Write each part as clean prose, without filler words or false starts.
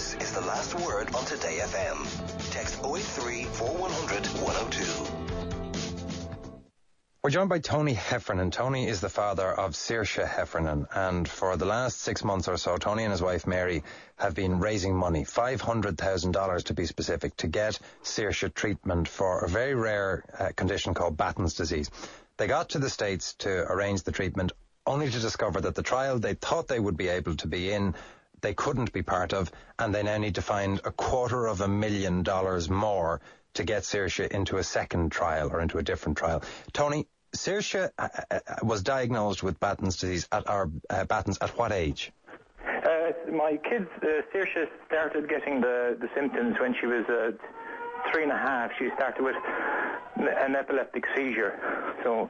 This is the last word on Today FM. Text 083 4100 102. We're joined by Tony Heffernan. Tony is the father of Saoirse Heffernan, and for the last 6 months or so, Tony and his wife Mary have been raising money, $500,000 to be specific, to get Saoirse treatment for a very rare condition called Batten's disease. They got to the States to arrange the treatment, only to discover that the trial they thought they would be able to be in, they couldn't be part of, and they now need to find $250,000 more to get Saoirse into a second trial or into a different trial. Tony, Saoirse was diagnosed with Batten's disease at what age? My kids, Saoirse started getting the symptoms when she was 3.5. She started with an epileptic seizure, so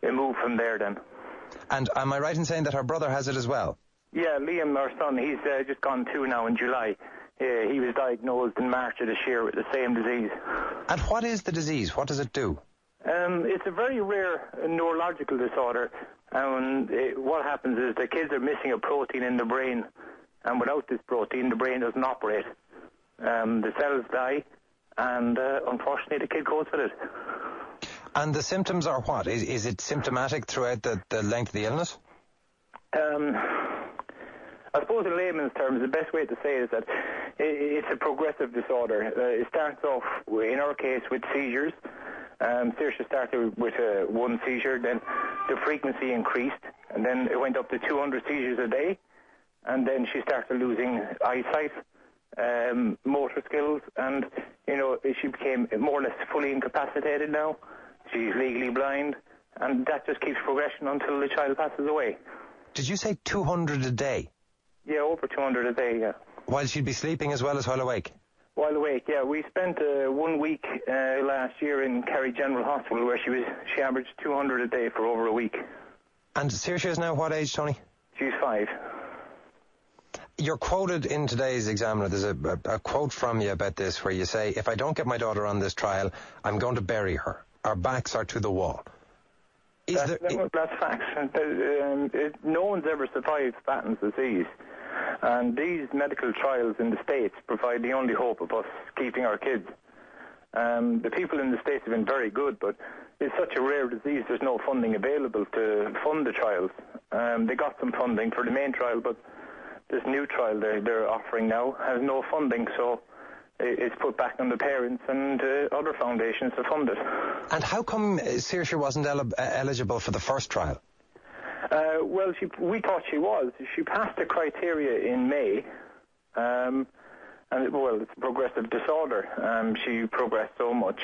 it moved from there then. And am I right in saying that her brother has it as well? Yeah, Liam, our son, he's just gone 2 now in July. He was diagnosed in March of this year with the same disease. And what is the disease? What does it do? It's a very rare neurological disorder. And what happens is the kids are missing a protein in the brain. And without this protein, the brain doesn't operate. The cells die, and unfortunately the kid goes with it. And the symptoms are what? Is it symptomatic throughout the length of the illness? I suppose in layman's terms, the best way to say it is that it's a progressive disorder. It starts off, in our case, with seizures. Saoirse started with 1 seizure, then the frequency increased, and then it went up to 200 seizures a day, and then she started losing eyesight, motor skills, and, she became more or less fully incapacitated now. She's legally blind, and that just keeps progression until the child passes away. Did you say 200 a day? Yeah, over 200 a day, yeah. While she'd be sleeping as well as while awake? While awake, yeah. We spent 1 week last year in Kerry General Hospital where she averaged 200 a day for over a week. And Saoirse is now what age, Tony? She's 5. You're quoted in today's Examiner. There's a quote from you about this where you say, if I don't get my daughter on this trial, I'm going to bury her. Our backs are to the wall. That's facts. No one's ever survived Batten's disease. And these medical trials in the States provide the only hope of us keeping our kids. The people in the States have been very good, but it's such a rare disease, there's no funding available to fund the trials. They got some funding for the main trial, but this new trial they're offering now has no funding, so it's put back on the parents and other foundations to fund it. And how come Saoirse wasn't eligible for the first trial? Well, we thought she was. She passed the criteria in May, and it's a progressive disorder. She progressed so much.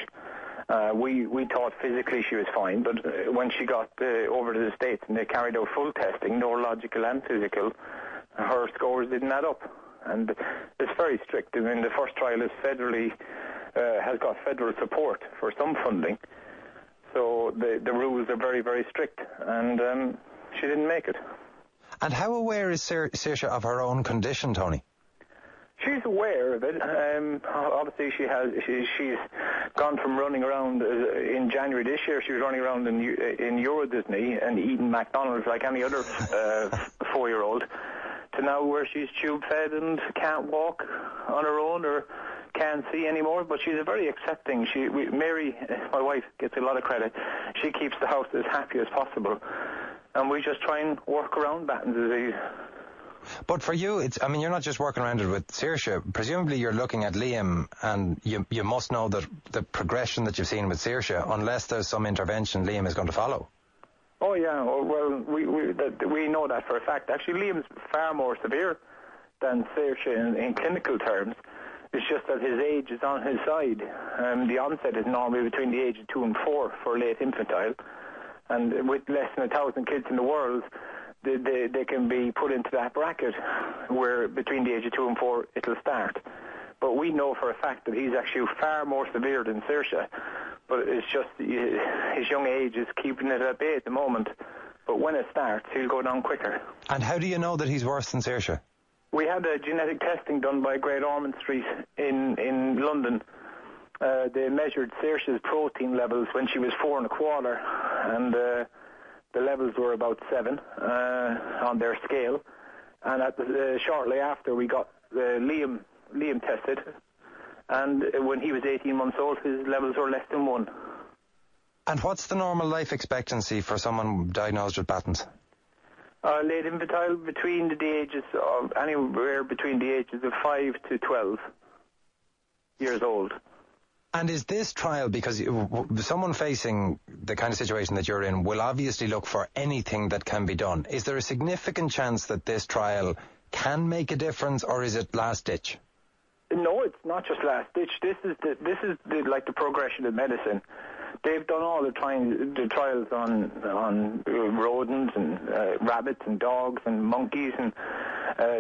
We thought physically she was fine, but when she got over to the States and they carried out full testing, neurological and physical, her scores didn't add up. And it's very strict. I mean, the first trial is has got federal support for some funding. So the rules are very, very strict, and she didn't make it. And how aware is Saoirse of her own condition, Tony? She's aware of it. Obviously, she's gone from running around in January this year. She was running around in Euro Disney and eating McDonald's like any other 4-year-old, to now where she's tube-fed and can't walk on her own or can't see anymore. But she's a very accepting. Mary, my wife, gets a lot of credit. She keeps the house as happy as possible, and we just try and work around Batten's disease. But for you, you're not just working around it with Saoirse. Presumably you're looking at Liam, and you must know that the progression that you've seen with Saoirse, unless there's some intervention, Liam is going to follow. Oh, yeah. Well, we know that for a fact. Actually, Liam's far more severe than Saoirse in clinical terms. It's just that his age is on his side. The onset is normally between the age of 2 and 4 for late infantile. And with less than 1,000 kids in the world, they can be put into that bracket where between the age of 2 and 4 it'll start. But we know for a fact that he's actually far more severe than Saoirse. But it's just his young age is keeping it at bay at the moment. But when it starts, he'll go down quicker. And how do you know that he's worse than Saoirse? We had a genetic testing done by Great Ormond Street in London. They measured Saoirse's protein levels when she was 4 1/4, and the levels were about 7 on their scale. And shortly after, we got Liam Liam tested, and when he was 18 months old, his levels were less than 1. And what's the normal life expectancy for someone diagnosed with Batten's? Late infantile, between the ages of anywhere between the ages of 5 to 12 years old. And is this trial, because someone facing the kind of situation that you're in will obviously look for anything that can be done. Is there a significant chance that this trial can make a difference, or is it last ditch? No, it's not just last ditch. This is like the progression of medicine. They've done all the trials on rodents and rabbits and dogs and monkeys, and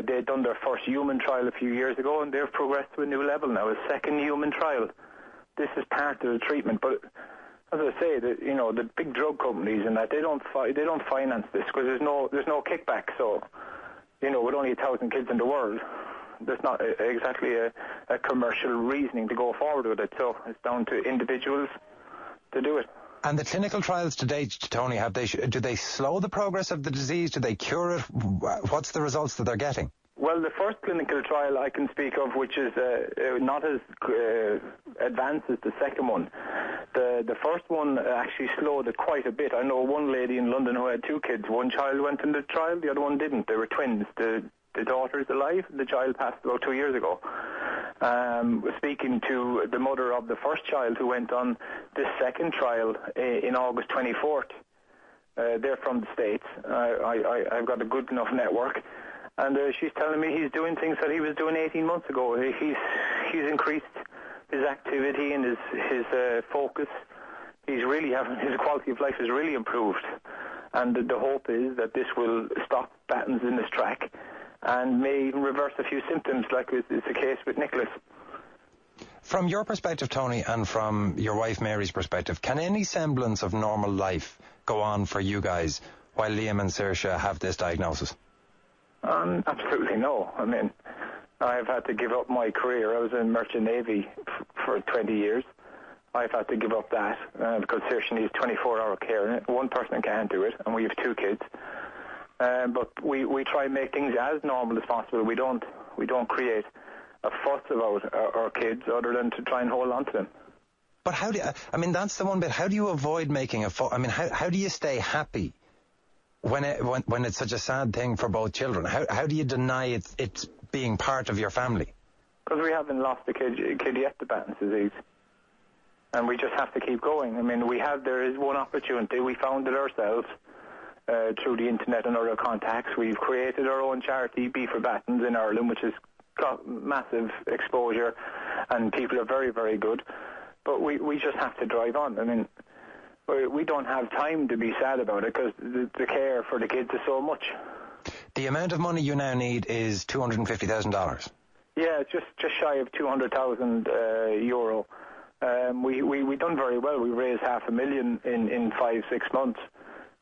they'd done their first human trial a few years ago, and they've progressed to a new level now, a second human trial. This is part of the treatment, but as I say, the big drug companies and that they don't finance this because there's no kickback. So, with only 1,000 kids in the world, there's not exactly a commercial reasoning to go forward with it. So it's down to individuals to do it. And the clinical trials to date, Tony, do they slow the progress of the disease? Do they cure it? What's the results that they're getting? Well, the first clinical trial I can speak of, which is not as advanced as the second one, the first one actually slowed it quite a bit. I know one lady in London who had 2 kids. One child went in the trial, the other one didn't. They were twins. The daughter is alive. The child passed about 2 years ago. Speaking to the mother of the first child who went on this second trial in August 24th, they're from the States. I've got a good enough network. And she's telling me he's doing things that he was doing 18 months ago. He's increased his activity and his focus. He's really his quality of life has really improved. And the hope is that this will stop Batten's in this track and may even reverse a few symptoms, like is the case with Nicholas. From your perspective, Tony, and from your wife Mary's perspective, can any semblance of normal life go on for you guys while Liam and Saoirse have this diagnosis? Absolutely no. I mean, I've had to give up my career. I was in Merchant Navy for 20 years. I've had to give up that because Saoirse needs 24-hour care. One person can't do it, and we have 2 kids. But we try and make things as normal as possible. We don't create a fuss about our kids other than to try and hold on to them. But how do you, I mean, that's the one bit. How do you avoid making a fuss? I mean, how do you stay happy when it's such a sad thing for both children? How do you deny it's being part of your family? Because we haven't lost a kid yet to Batten's disease. And we just have to keep going. I mean, there is one opportunity. We found it ourselves through the internet and other contacts. We've created our own charity, Be for Batten's in Ireland, which has got massive exposure, and people are very, very good. But we just have to drive on. I mean, we don't have time to be sad about it because the care for the kids is so much. The amount of money you now need is $250,000. Yeah, just shy of 200,000 euro. We done very well. We raised $500,000 in 5-6 months,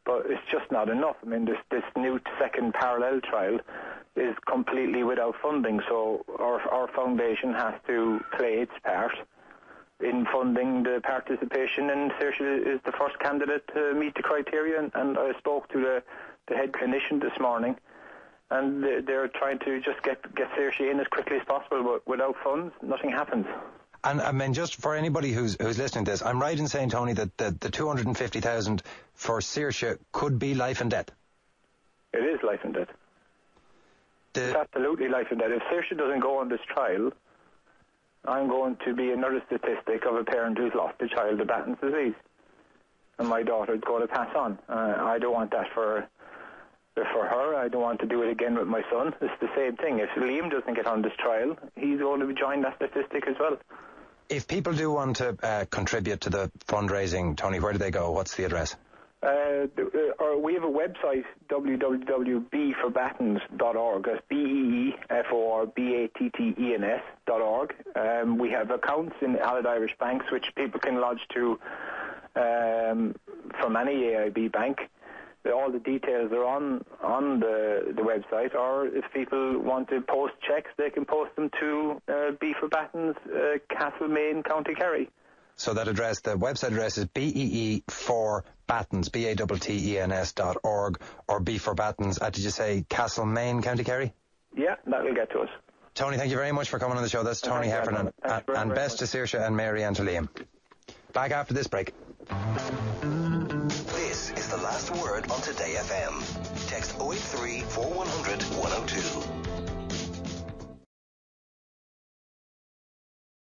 but it's just not enough. I mean, this new second parallel trial is completely without funding, so our foundation has to play its part in funding the participation, and Saoirse is the first candidate to meet the criteria, and I spoke to the head clinician this morning, and they're trying to just get Saoirse in as quickly as possible, but without funds, nothing happens. And I mean, just for anybody who's listening to this, I'm right in saying, Tony, that the 250,000 for Saoirse could be life and death? It is life and death. It's absolutely life and death. If Saoirse doesn't go on this trial, I'm going to be another statistic of a parent who's lost a child to Batten's disease. And my daughter is going to pass on. I don't want that for her. I don't want to do it again with my son. It's the same thing. If Liam doesn't get on this trial, he's going to join that statistic as well. If people do want to contribute to the fundraising, Tony, where do they go? What's the address? We have a website, www.beforbattens.org. That's BEEFORBATTENS.org. We have accounts in Allied Irish banks which people can lodge to from any AIB bank. All the details are on the website, or if people want to post checks, they can post them to Be for Battens, Castlemaine, County Kerry. So that address, the website address is BEEFORBattens, BATTENS.org, or Be for Battens at, did you say, Castlemaine, County Kerry? Yeah, that will get to us. Tony, thank you very much for coming on the show. That's Tony Heffernan. And best to Saoirse and Mary and to Liam. Back after this break. This is the last word on Today FM. Text 083 4100 102.